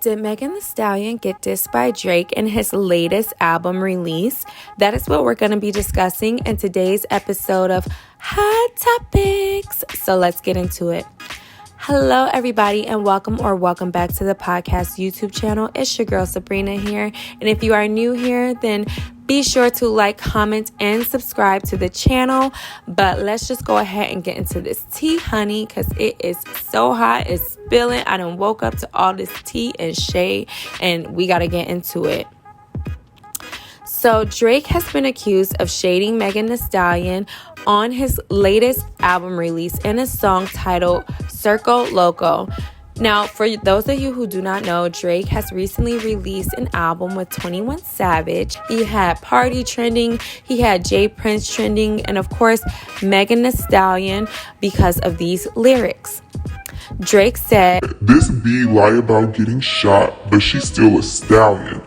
Did Megan Thee Stallion get dissed by Drake in his latest album release? That is what we're going to be discussing in today's episode of Hot Topics. So let's get into it. Hello, everybody, and welcome back to the podcast YouTube channel. It's your girl Sabrina here. And if you are new here, then be sure to like, comment, and subscribe to the channel. But let's just go ahead and get into this tea, honey, because it is so hot. It's spilling. I done woke up to all this tea and shade, and we got to get into it. So Drake has been accused of shading Megan Thee Stallion on his latest album release in a song titled Circo Loco. Now, for those of you who do not know, Drake has recently released an album with 21 Savage. He had Party trending, he had J Prince trending, and of course, Megan Thee Stallion because of these lyrics. Drake said, "This B lie about getting shot, but she's still a stallion.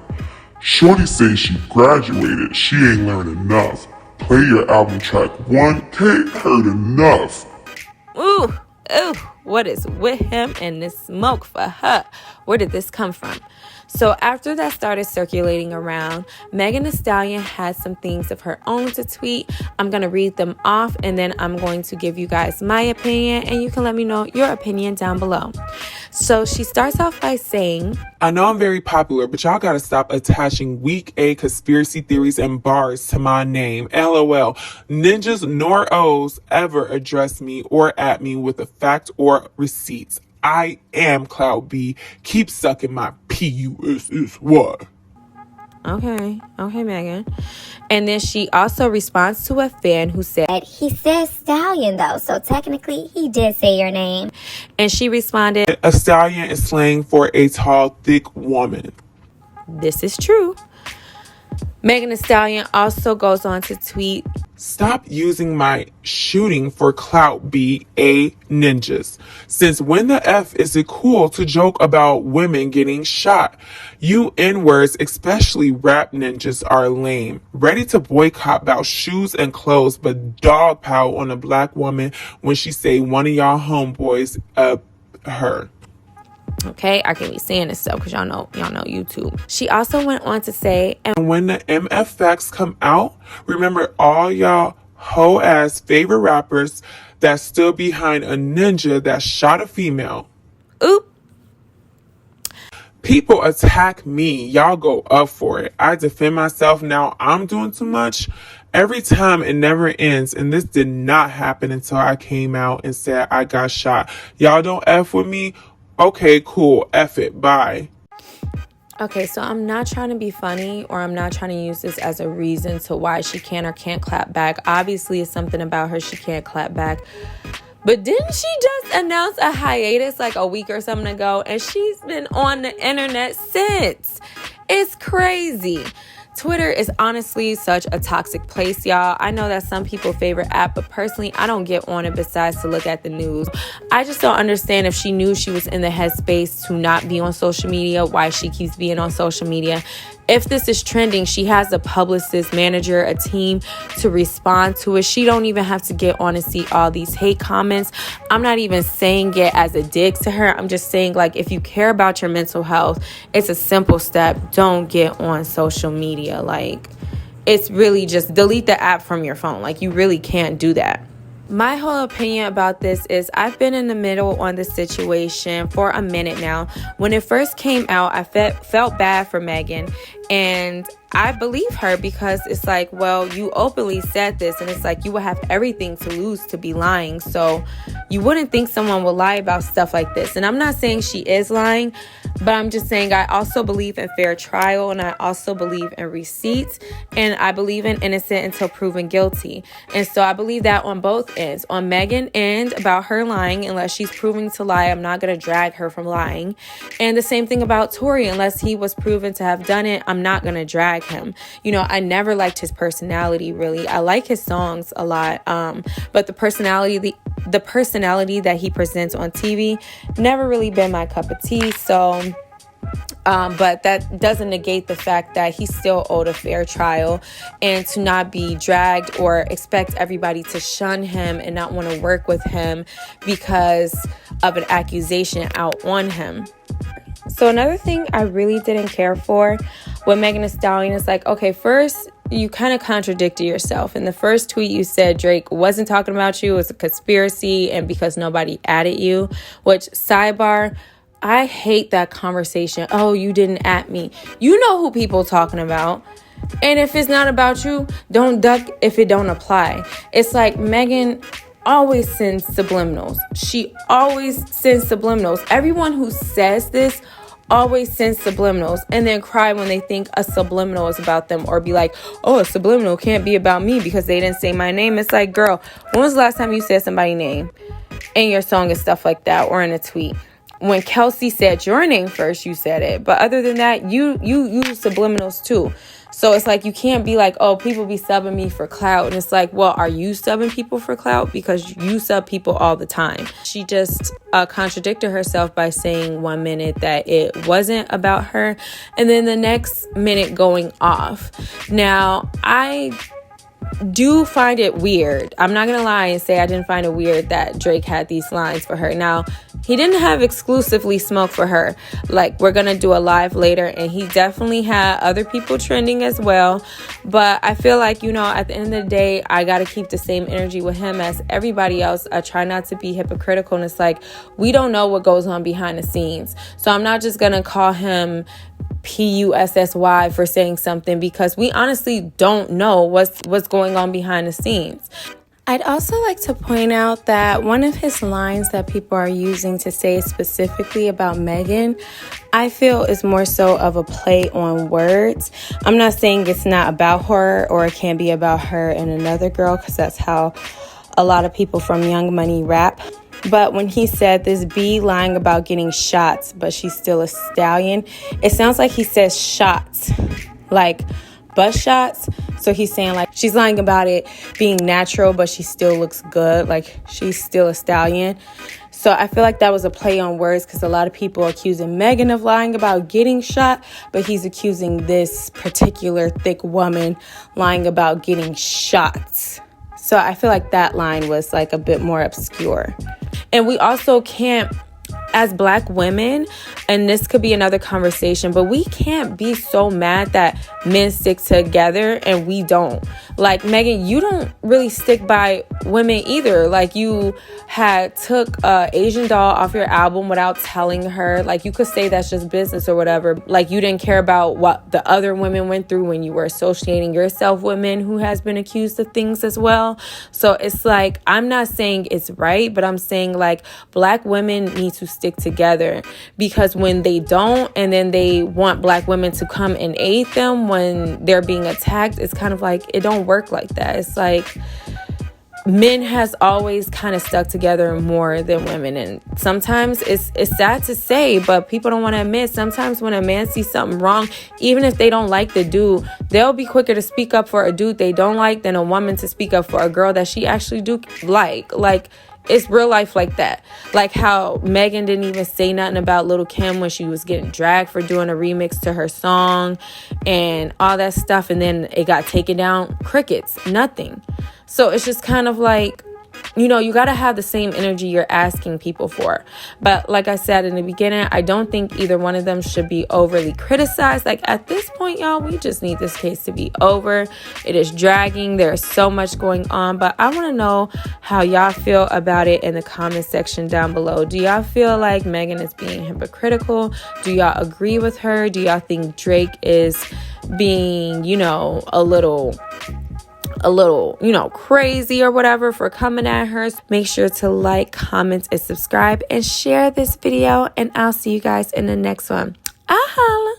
Shorty say she graduated, she ain't learned enough. Play your album track 1, can't hurt enough." Ooh, what is with him and this smoke for her? Where did this come from? So after that started circulating around, Megan Thee Stallion had some things of her own to tweet. I'm going to read them off, and then I'm going to give you guys my opinion, and you can let me know your opinion down below. So she starts off by saying, "I know I'm very popular, but y'all gotta stop attaching weak A conspiracy theories and bars to my name. LOL. Ninjas nor O's ever address me or at me with a fact or receipts. I am Cloud B. Keep sucking my PUSSY." Okay, Megan. And then she also responds to a fan who said, "He says stallion though, so technically he did say your name." And she responded, "A stallion is slang for a tall, thick woman." This is true. Megan Thee Stallion also goes on to tweet, "Stop using my shooting for clout, B.A. ninjas. Since when the F is it cool to joke about women getting shot? You N-words, especially rap ninjas, are lame. Ready to boycott about shoes and clothes, but dog pout on a black woman when she say one of y'all homeboys up her." Okay, I can't be saying this stuff because y'all know YouTube. She also went on to say, "And when the MF facts come out, remember all y'all hoe-ass favorite rappers that stood behind a ninja that shot a female. Oop. People attack me, y'all go up for it. I defend myself, now I'm doing too much. Every time it never ends, and this did not happen until I came out and said I got shot. Y'all don't F with me? Okay, cool. F it. Bye." Okay, so I'm not trying to be funny, or I'm not trying to use this as a reason to why she can or can't clap back. Obviously, it's something about her she can't clap back. But didn't she just announce a hiatus like a week or something ago? And she's been on the internet since. It's crazy. Twitter is honestly such a toxic place, y'all. I know that's some people's favorite app, but personally, I don't get on it besides to look at the news. I just don't understand if she knew she was in the headspace to not be on social media, why she keeps being on social media. If this is trending, she has a publicist, manager, a team to respond to it. She don't even have to get on and see all these hate comments. I'm not even saying it as a dig to her. I'm just saying, like, if you care about your mental health, it's a simple step. Don't get on social media. Like, it's really just delete the app from your phone. Like, you really can't do that. My whole opinion about this is I've been in the middle on this situation for a minute now. When it first came out, I felt bad for Megan, and I believe her because it's like, well, you openly said this, and it's like you would have everything to lose to be lying. So you wouldn't think someone would lie about stuff like this. And I'm not saying she is lying, but I'm just saying I also believe in fair trial, and I also believe in receipts, and I believe in innocent until proven guilty. And so I believe that on both ends, on Megan and about her lying. Unless she's proving to lie, I'm not going to drag her from lying. And the same thing about Tory. Unless he was proven to have done it, I'm not going to drag him. You know, I never liked his personality, really. I like his songs a lot, but the personality that he presents on TV never really been my cup of tea. So but that doesn't negate the fact that he's still owed a fair trial, and to not be dragged or expect everybody to shun him and not want to work with him because of an accusation out on him. So another thing I really didn't care for with Megan Thee Stallion is like, okay, first you kind of contradicted yourself. In the first tweet you said Drake wasn't talking about you, it was a conspiracy and because nobody added you, which sidebar, I hate that conversation. Oh, you didn't at me. You know who people talking about. And if it's not about you, don't duck if it don't apply. It's like Megan always sends subliminals. She always sends subliminals. Everyone who says this always sends subliminals and then cry when they think a subliminal is about them, or be like, oh, a subliminal can't be about me because they didn't say my name. It's like, girl, when was the last time you said somebody's name in your song and stuff like that, or in a tweet? When Kelsey said your name first, you said it. But other than that, you use subliminals too. So it's like, you can't be like, oh, people be subbing me for clout. And it's like, well, are you subbing people for clout? Because you sub people all the time. She just contradicted herself by saying 1 minute that it wasn't about her, and then the next minute going off. Now, I do find it weird. I'm not gonna lie and say I didn't find it weird that Drake had these lines for her. Now, he didn't have exclusively Smoke for her. Like, we're gonna do a live later, and he definitely had other people trending as well. But I feel like, you know, at the end of the day, I gotta keep the same energy with him as everybody else. I try not to be hypocritical, and it's like, we don't know what goes on behind the scenes. So I'm not just gonna call him PUSSY for saying something, because we honestly don't know what's going on behind the scenes. I'd also like to point out that one of his lines that people are using to say specifically about Megan, I feel is more so of a play on words. I'm not saying it's not about her or it can't be about her and another girl, because that's how a lot of people from Young Money rap. But when he said this B lying about getting shots, but she's still a stallion, it sounds like he says shots, like butt shots. So he's saying like she's lying about it being natural, but she still looks good, like she's still a stallion. So I feel like that was a play on words, because a lot of people are accusing Megan of lying about getting shot, but he's accusing this particular thick woman lying about getting shots. So I feel like that line was like a bit more obscure. And we also can't, as Black women, and this could be another conversation, but we can't be so mad that men stick together and we don't. Like, Megan, you don't really stick by women either. Like, you had took Asian Doll off your album without telling her. Like, you could say that's just business or whatever. Like, you didn't care about what the other women went through when you were associating yourself with men who has been accused of things as well. So it's like, I'm not saying it's right, but I'm saying like Black women need to stick together, because when they don't, and then they want Black women to come and aid them when they're being attacked, it's kind of like, it don't work like that. It's like, men has always kind of stuck together more than women, and sometimes it's sad to say, but people don't want to admit, sometimes when a man sees something wrong, even if they don't like the dude, they'll be quicker to speak up for a dude they don't like than a woman to speak up for a girl that she actually do like. It's real life like that. Like how Megan didn't even say nothing about Lil' Kim when she was getting dragged for doing a remix to her song and all that stuff, and then it got taken down. Crickets, nothing. So it's just kind of like, you know, you got to have the same energy you're asking people for. But like I said in the beginning, I don't think either one of them should be overly criticized. Like, at this point, y'all, we just need this case to be over. It is dragging. There's so much going on. But I want to know how y'all feel about it in the comment section down below. Do y'all feel like Megan is being hypocritical? Do y'all agree with her? Do y'all think Drake is being, you know, a little, you know, crazy or whatever for coming at her? Make sure to like, comment, and subscribe, and share this video, and I'll see you guys in the next one. Holla.